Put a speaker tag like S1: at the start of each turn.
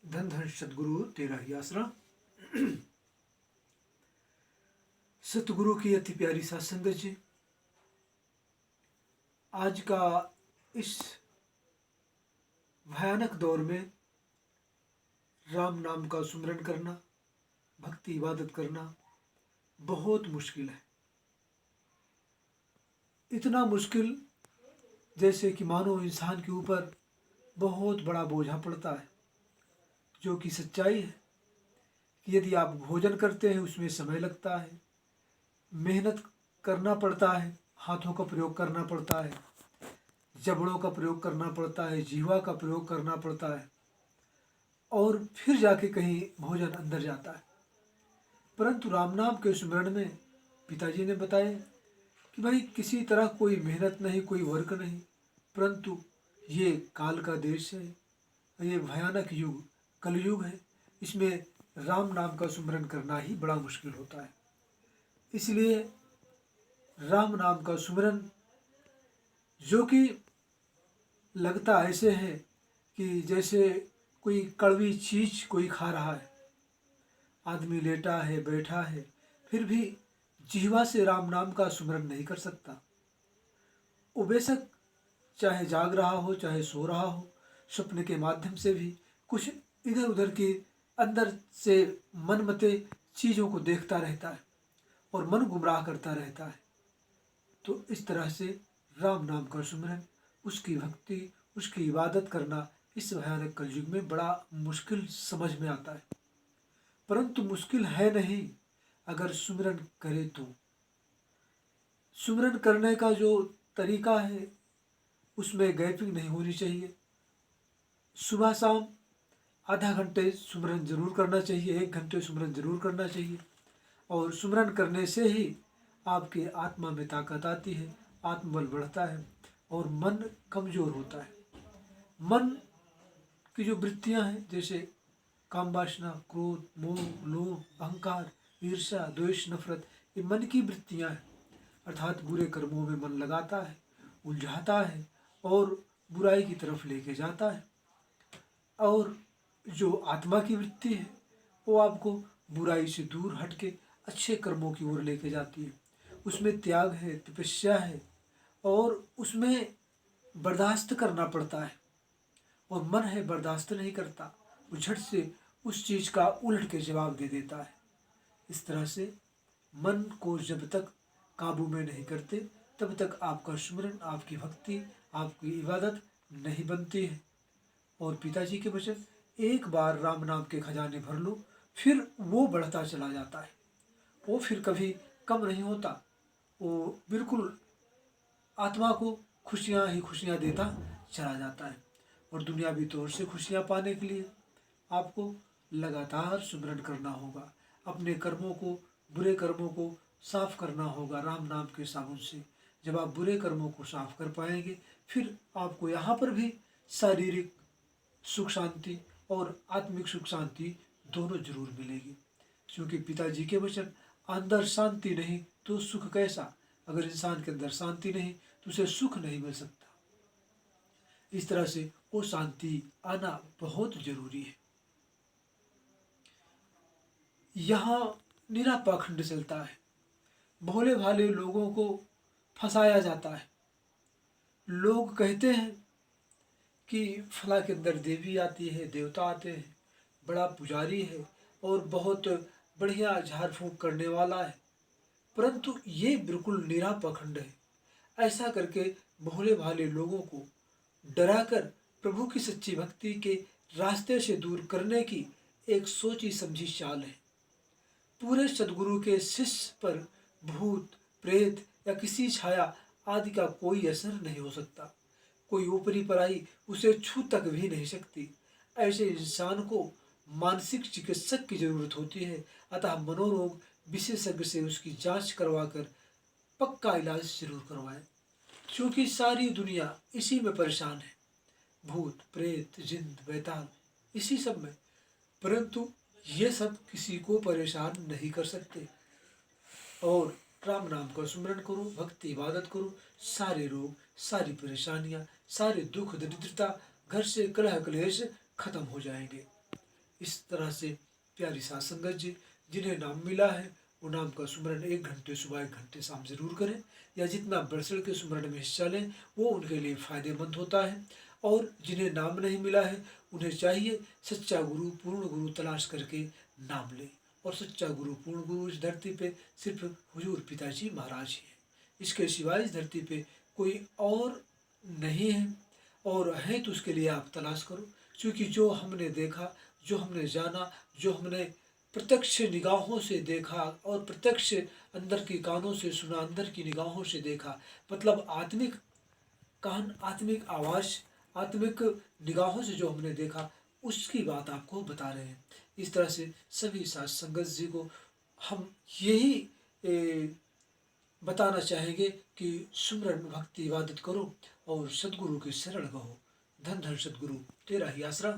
S1: धन धन सतगुरु तेरा ही आसरा। सतगुरु की अति प्यारी सत्संगत जी, आज का इस भयानक दौर में राम नाम का सुमिरन करना, भक्ति इबादत करना बहुत मुश्किल है। इतना मुश्किल जैसे कि मानो इंसान के ऊपर बहुत बड़ा बोझा पड़ता है, जो कि सच्चाई है कि यदि आप भोजन करते हैं उसमें समय लगता है, मेहनत करना पड़ता है, हाथों का प्रयोग करना पड़ता है, जबड़ों का प्रयोग करना पड़ता है, जीवा का प्रयोग करना पड़ता है और फिर जाके कहीं भोजन अंदर जाता है। परंतु राम नाम के स्मरण में पिताजी ने बताया कि भाई किसी तरह कोई मेहनत नहीं, कोई वर्क नहीं, परंतु ये काल का देश है, ये भयानक युग कलयुग है, इसमें राम नाम का सुमिरन करना ही बड़ा मुश्किल होता है। इसलिए राम नाम का सुमिरन जो कि लगता ऐसे है कि जैसे कोई कड़वी चीज़ कोई खा रहा है, आदमी लेटा है, बैठा है, फिर भी जिह्वा से राम नाम का सुमिरन नहीं कर सकता। वो बेशक चाहे जाग रहा हो, चाहे सो रहा हो, स्वप्न के माध्यम से भी कुछ इधर उधर के अंदर से मनमते चीज़ों को देखता रहता है और मन गुमराह करता रहता है। तो इस तरह से राम नाम का सुमिरन, उसकी भक्ति, उसकी इबादत करना इस भयानक कलयुग में बड़ा मुश्किल समझ में आता है। परंतु मुश्किल है नहीं अगर सुमिरन करे तो। सुमिरन करने का जो तरीका है उसमें गैपिंग नहीं होनी चाहिए। सुबह शाम आधा घंटे सुमिरन जरूर करना चाहिए, 1 घंटे सुमिरन जरूर करना चाहिए। और सुमिरन करने से ही आपके आत्मा में ताकत आती है, आत्मबल बढ़ता है और मन कमज़ोर होता है। मन की जो वृत्तियां हैं, जैसे काम वासना, क्रोध, मोह, लोभ, अहंकार, ईर्ष्या, द्वेष, नफरत, ये मन की वृत्तियां हैं। अर्थात बुरे कर्मों में मन लगाता है, उलझाता है और बुराई की तरफ लेके जाता है। और जो आत्मा की वृत्ति है वो आपको बुराई से दूर हटके अच्छे कर्मों की ओर लेके जाती है। उसमें त्याग है, तपस्या है और उसमें बर्दाश्त करना पड़ता है। और मन है बर्दाश्त नहीं करता, वो झट से उस चीज़ का उलट के जवाब दे देता है। इस तरह से मन को जब तक काबू में नहीं करते तब तक आपका सुमिरन, आपकी भक्ति, आपकी इबादत नहीं बनती है। और पिताजी के वचन, एक बार राम नाम के खजाने भर लो फिर वो बढ़ता चला जाता है, वो फिर कभी कम नहीं होता, वो बिल्कुल आत्मा को खुशियाँ ही खुशियाँ देता चला जाता है। और दुनियावी तौर से खुशियाँ पाने के लिए आपको लगातार सुमिरन करना होगा। अपने कर्मों को, बुरे कर्मों को साफ करना होगा राम नाम के साबुन से। जब आप बुरे कर्मों को साफ कर पाएंगे फिर आपको यहाँ पर भी शारीरिक सुख शांति और आत्मिक सुख शांति दोनों जरूर मिलेगी। क्योंकि पिताजी के वचन, अंदर शांति नहीं तो सुख कैसा। अगर इंसान के अंदर शांति नहीं तो उसे सुख नहीं मिल सकता। इस तरह से वो शांति आना बहुत जरूरी है। यहाँ निरा पाखंड चलता है, भोले भाले लोगों को फंसाया जाता है। लोग कहते हैं कि फला के अंदर देवी आती है, देवता आते हैं, बड़ा पुजारी है और बहुत बढ़िया झाड़ फूंक करने वाला है, परंतु ये बिल्कुल निरा पाखंड है। ऐसा करके भोले भाले लोगों को डराकर प्रभु की सच्ची भक्ति के रास्ते से दूर करने की एक सोची समझी चाल है। पूरे सदगुरु के शिष्य पर भूत, प्रेत या किसी छाया आदि का कोई असर नहीं हो सकता। कोई ऊपरी पराई उसे छू तक भी नहीं सकती। ऐसे इंसान को मानसिक चिकित्सक की जरूरत होती है। अतः मनोरोग विशेषज्ञ से उसकी जांच करवाकर पक्का इलाज जरूर करवाएं, क्योंकि सारी दुनिया इसी में परेशान है, भूत, प्रेत, जिन्न, बैताल, इसी सब में। परंतु ये सब किसी को परेशान नहीं कर सकते। और राम नाम का सुमिरन करो, भक्ति इबादत करो, सारे रोग, सारी परेशानियां, सारे दुख दरिद्रता, घर से कलह क्लेश खत्म हो जाएंगे। इस तरह से प्यारी साध संगत जी, जिन्हें नाम मिला है वो नाम का सुमरन 1 घंटे सुबह 1 घंटे शाम जरूर करें, या जितना बढ़ चढ़ के सुमरन में हिस्सा लें वो उनके लिए फायदेमंद होता है। और जिन्हें नाम नहीं मिला है उन्हें चाहिए सच्चा गुरु, पूर्ण गुरु तलाश करके नाम लें। और सच्चा गुरु, पूर्ण गुरु इस धरती पे सिर्फ हुजूर पिताजी महाराज ही है। इसके सिवाय इस धरती पे कोई और नहीं है, और है तो उसके लिए आप तलाश करो। क्योंकि जो हमने देखा, जो हमने जाना, जो हमने प्रत्यक्ष निगाहों से देखा और प्रत्यक्ष अंदर की कानों से सुना, अंदर की निगाहों से देखा, मतलब आत्मिक कान, आत्मिक आवाज़, आत्मिक निगाहों से जो हमने देखा उसकी बात आपको बता रहे हैं। इस तरह से सभी साथ संगत जी को हम यही बताना चाहेंगे कि सुमरन भक्ति इबादत करो और सदगुरु के शरण कहो। धन धन सदगुरु, तेरा ही आसरा।